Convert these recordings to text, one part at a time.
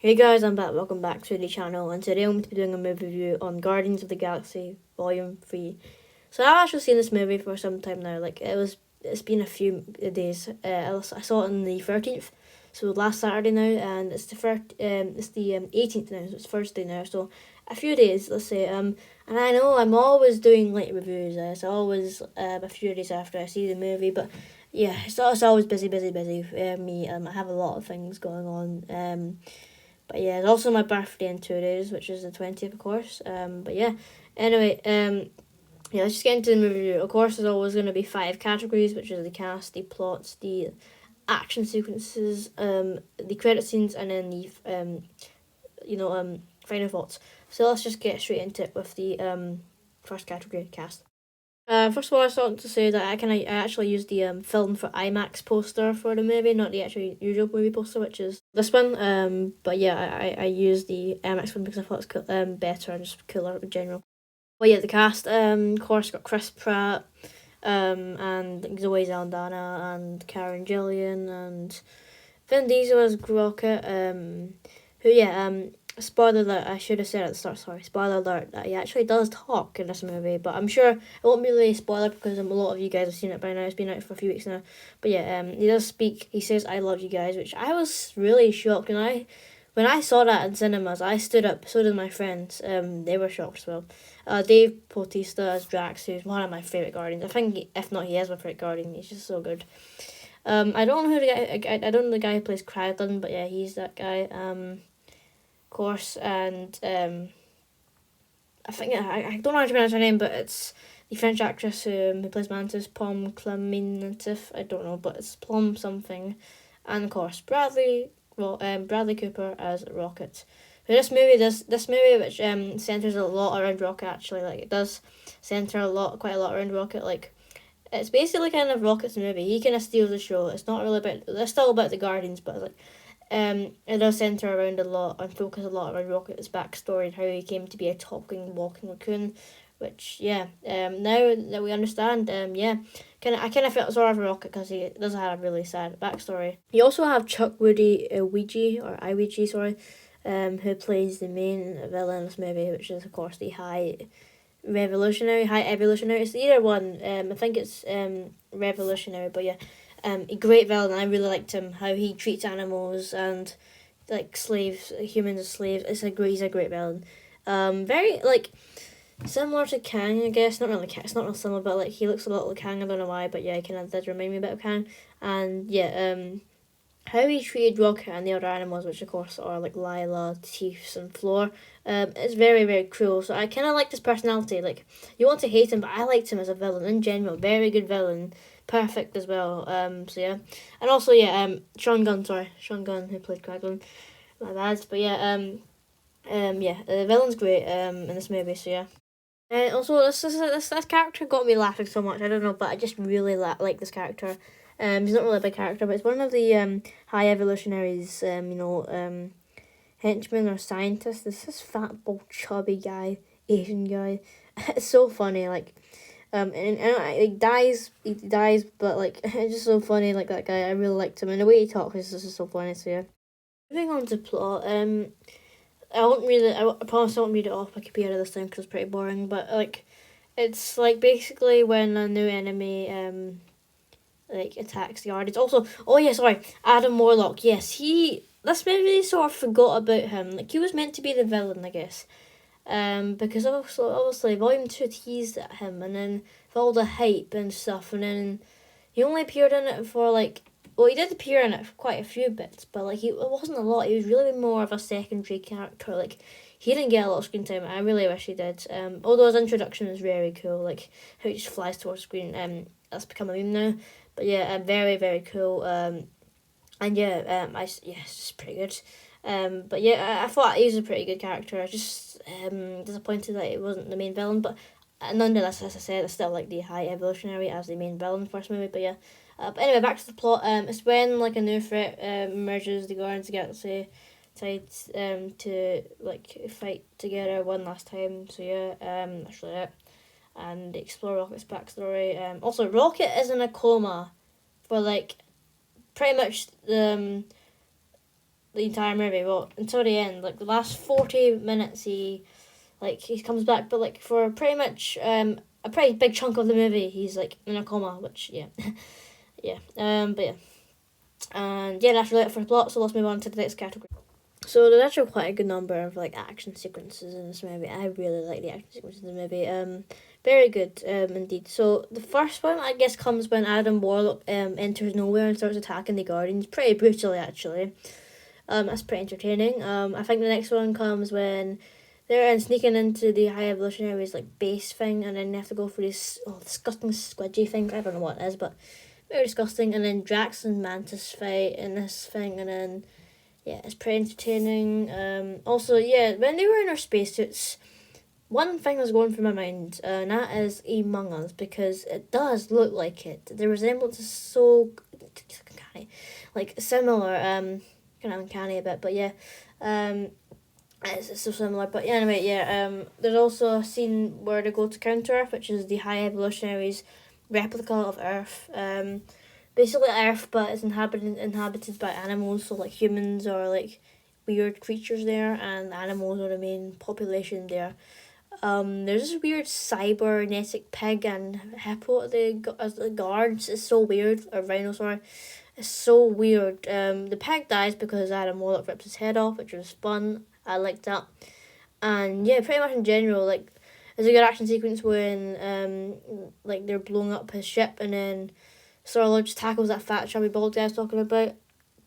Hey guys, I'm back. Welcome back to the channel, and today I'm going to be doing a movie review on Guardians of the Galaxy Vol.3. So I've actually seen this movie for some time now. It's been a few days. I saw it on the 13th, so last Saturday now, and it's the 18th now. So it's Thursday now. So a few days, let's say. And I know I'm always doing late reviews. It's always a few days after I see the movie, but yeah, it's always busy for me. I have a lot of things going on. But yeah, it's also my birthday in 2 days, which is the 20th, of course. But yeah, anyway, yeah, let's just get into the movie review. Of course, there's always going to be 5 categories, which is the cast, the plots, the action sequences, the credit scenes, and then the final thoughts. So let's just get straight into it with the first category, cast. First of all, I just want to say that I actually used the film for IMAX poster for the movie, not the actual usual movie poster, which is this one. But yeah, I used the IMAX one because I thought it was better and just cooler in general. Well, yeah, the cast. Of course, got Chris Pratt, and Zoe Saldana, and Karen Gillian, and Vin Diesel as Rocket. Who spoiler alert, I should have said at the start, sorry, spoiler alert, that he actually does talk in this movie, but I'm sure it won't be really a spoiler because a lot of you guys have seen it by now. It's been out for a few weeks now. But yeah, he does speak. He says, "I love you guys," which I was really shocked. And when I saw that in cinemas, I stood up, so did my friends. They were shocked as well. Dave Bautista as Drax, who's one of my favourite Guardians. I think, if not, he is my favourite Guardian. He's just so good. I don't know who the guy. I don't know the guy who plays Crowdland, but yeah, he's that guy. Of course, and I think I don't know how to pronounce her name, but it's the French actress who plays Mantis, Pom Clementif. I don't know, but it's Plum something, and of course Bradley Cooper as Rocket. So this movie which centers a lot around Rocket, actually. Like, it does center quite a lot around Rocket. Like, it's basically kind of Rocket's movie. He kind of steals the show. It's not really about. It's still about the Guardians, but like, it does centre around a lot and focus a lot around Rocket's backstory and how he came to be a talking, walking raccoon. Which, yeah, now that we understand, I kind of felt sorry for Rocket because he does have a really sad backstory. You also have Chuck Woody Iwiji, sorry, who plays the main villain in this movie, which is of course the High Evolutionary. It's either one. I think it's Revolutionary, but yeah, a great villain. I really liked him. How he treats animals and like slaves, humans as slaves. He's a great villain. Very like similar to Kang, I guess. Not really. It's not really similar, but like he looks a lot like Kang. I don't know why, but yeah, he kind of did remind me a bit of Kang. And yeah, how he treated Rocket and the other animals, which of course are like Lila, Teefs, and Floor, it's very, very cruel. So I kind of like his personality. Like, you want to hate him, but I liked him as a villain in general. Very good villain, perfect as well. So yeah, and also yeah, Sean Gunn, who played Kraglin. My bad, but yeah, yeah, the villain's great in this movie. So yeah. And also, this character got me laughing so much. I don't know, but I just really like this character. He's not really a big character, but it's one of the high evolutionaries. Henchman or scientist. This fat, bald, chubby guy, Asian guy. It's so funny. Like, he dies, but like it's just so funny. Like, that guy, I really liked him, and the way he talks is just so funny. So yeah. Moving on to plot. I won't read it. I promise I won't read it off my computer this time because it's pretty boring. But like, it's like basically when a new enemy like attacks the Guardians. Also, oh yeah, sorry, Adam Warlock. Yes, this movie sort of forgot about him. Like, he was meant to be the villain, I guess. Because obviously Volume 2 teased at him, and then for all the hype and stuff, and then he only appeared in it for like. Well, he did appear in it for quite a few bits, but like it wasn't a lot. He was really more of a secondary character. Like, he didn't get a lot of screen time. I really wish he did. Although his introduction is very cool, like how he just flies towards the screen. That's become a meme now. But yeah, very, very cool. And yeah, it's just pretty good. But yeah, I thought he was a pretty good character. I just disappointed that it wasn't the main villain, but nonetheless, as I said, I still like the High Evolutionary as the main villain in the first movie. But yeah, but anyway, back to the plot. It's when like a new threat emerges. The Guardians of the Galaxy decide to like fight together one last time. So yeah, that's really it. And explore Rocket's backstory. Also, Rocket is in a coma for like pretty much the the entire movie. Well, until the end, like the last 40 minutes, he comes back, but like for pretty much a pretty big chunk of the movie, he's like in a coma, which yeah, yeah. But yeah, and yeah, that's really it for the plot. So let's move on to the next category. So there's actually quite a good number of like action sequences in this movie. I really like the action sequences in the movie. Very good, indeed. So the first one, I guess, comes when Adam Warlock enters nowhere and starts attacking the Guardians pretty brutally, actually. That's pretty entertaining. I think the next one comes when they're sneaking into the High Evolutionaries like base thing, and then they have to go for these disgusting squidgy things. I don't know what it is, but very disgusting. And then Drax and Mantis fight in this thing, and then yeah, it's pretty entertaining. Also, yeah, when they were in their spacesuits, one thing was going through my mind, and that is Among Us, because it does look like it. The resemblance is so like similar, kind of uncanny a bit, but yeah, it's so similar. But yeah, anyway, yeah, there's also a scene where they go to Counter Earth, which is the High Evolutionaries replica of Earth. Basically Earth, but it's inhabited by animals, so like humans are like weird creatures there, and animals are the main population there. There's this weird cybernetic pig and hippo as the guards. It's so weird. A rhino, sorry. It's so weird. The pig dies because Adam Warlock rips his head off, which was fun. I liked that. And yeah, pretty much in general, like, there's a good action sequence when like they're blowing up his ship, and then Star-Lord just tackles that fat chubby bald guy I was talking about,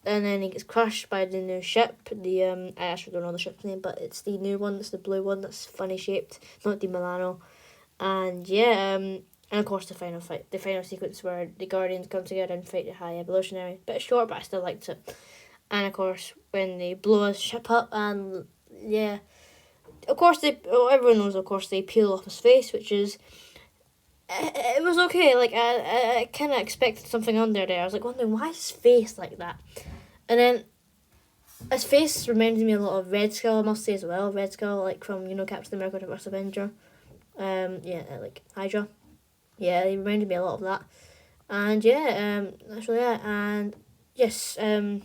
and then he gets crushed by the new ship. I actually don't know the ship's name, but it's the new one. It's the blue one that's funny shaped, not the Milano. And yeah, and of course the final fight, the final sequence where the Guardians come together and fight the High Evolutionary. Bit short, but I still liked it. And of course when they blow his ship up, and yeah, of course everyone knows. Of course they peel off his face, which is. It was okay. Like I kind of expected something under there. I was like wondering why is his face like that, and then his face reminded me a lot of Red Skull. I must say as well, Red Skull, like from Captain America: The First Avenger. Yeah, like Hydra. Yeah, he reminded me a lot of that, and yeah, that's really it. And yes, yeah, and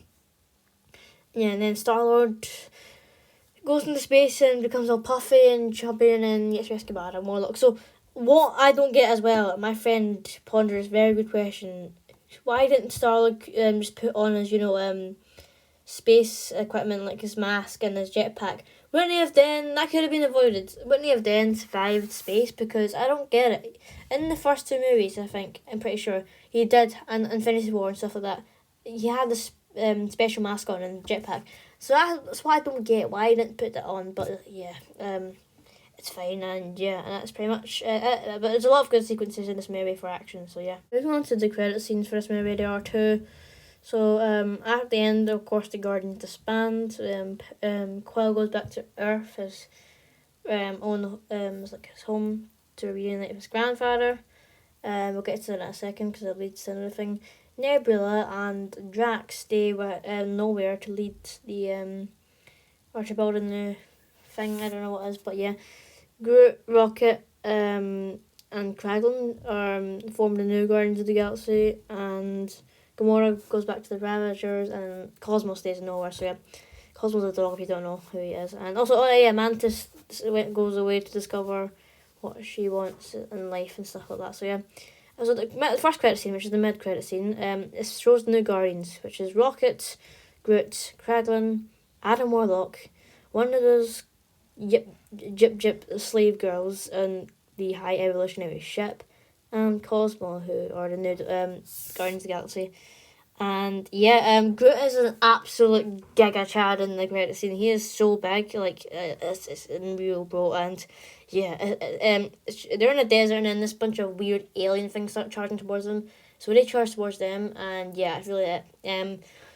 then Star-Lord goes into space and becomes all puffy and chubby, and then gets rescued by Adam Warlock. So what I don't get as well, my friend ponders very good question. Why didn't Star-Lord just put on his space equipment like his mask and his jetpack? Wouldn't he have then that could have been avoided? Wouldn't he have then survived space? Because I don't get it. In the first two movies, I'm pretty sure he did, and Infinity War and stuff like that. He had this special mask on and jetpack. So that's why I don't get why he didn't put that on. But yeah, it's fine, and yeah, and that's pretty much it. But there's a lot of good sequences in this movie for action, so yeah. Moving on to the credit scenes for this movie, there are two. So at the end, of course, the Guardians disband. Quill goes back to Earth, his like his home, to reunite with his grandfather. We'll get to that in a second because it leads to another thing. Nebula and Drax stay nowhere to lead the or to build a new thing. I don't know what it is, but yeah. Groot, Rocket, and Kraglin form the new Guardians of the Galaxy, and Gamora goes back to the Ravagers, and Cosmo stays nowhere. So yeah, Cosmo's a dog if you don't know who he is. And also, Mantis goes away to discover what she wants in life and stuff like that. So yeah. So the first credit scene, which is the mid-credit scene, it shows the new Guardians, which is Rocket, Groot, Kraglin, Adam Warlock, one of those Jip slave girls on the High Evolutionary ship, and Cosmo, who are the new Guardians of the Galaxy. And yeah, Groot is an absolute giga chad in the credit scene. He is so big, like it's unreal, bro. And yeah, they're in a desert, and then this bunch of weird alien things start charging towards them. So they charge towards them, and yeah, it's really it.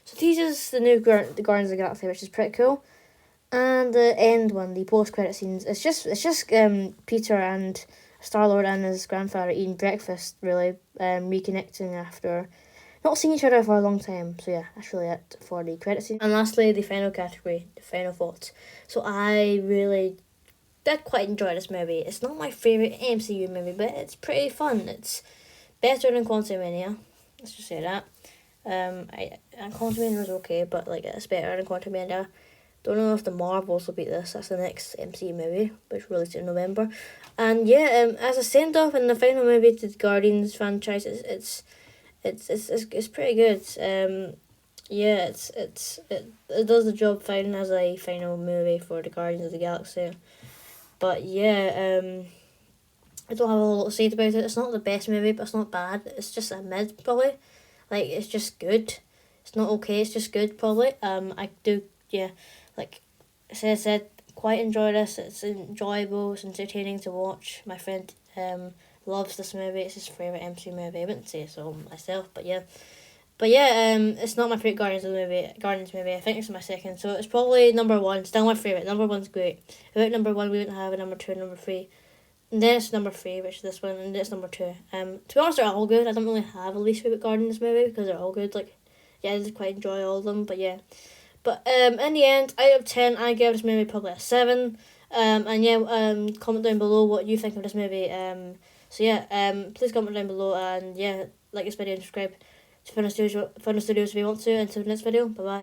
So teases the new the Guardians of the Galaxy, which is pretty cool. And the end one, the post credit scenes, it's just Peter and Star-Lord and his grandfather eating breakfast, really, reconnecting after not seeing each other for a long time. So yeah, that's really it for the credit scene. And lastly, the final category, the final thoughts. So I really did quite enjoy this movie. It's not my favourite MCU movie, but it's pretty fun. It's better than Quantumania, let's just say that. Quantumania was okay, but like it's better than Quantumania. Don't know if the Marvels will beat this. That's the next MCU movie, which released in November. And yeah, as a send off in the final movie to the Guardians franchise, it's pretty good. Yeah, it does the job fine as a final movie for the Guardians of the Galaxy. But yeah, I don't have a lot to say about it. It's not the best movie, but it's not bad. It's just a mid, probably. Like, it's just good. It's not okay, it's just good, probably. I do, yeah, like I said, quite enjoy this. It's enjoyable, it's entertaining to watch. My friend loves this movie. It's his favourite MC movie. I wouldn't say so myself, but yeah. But yeah, it's not my favourite Guardians movie. I think it's my second, so it's probably number one. Still my favourite. Number one's great. Without number one, we wouldn't have a number two and number three. And then it's number three, which is this one, and it's number two. To be honest, they're all good. I don't really have a least favorite Guardians movie because they're all good. Like, yeah, I just quite enjoy all of them. But yeah, but in the end, out of 10, I give this movie probably a 7. And yeah, comment down below what you think of this movie. So yeah, please comment down below, and yeah, like this video and subscribe to Fun Studios if you want to. And to the next video. Bye bye.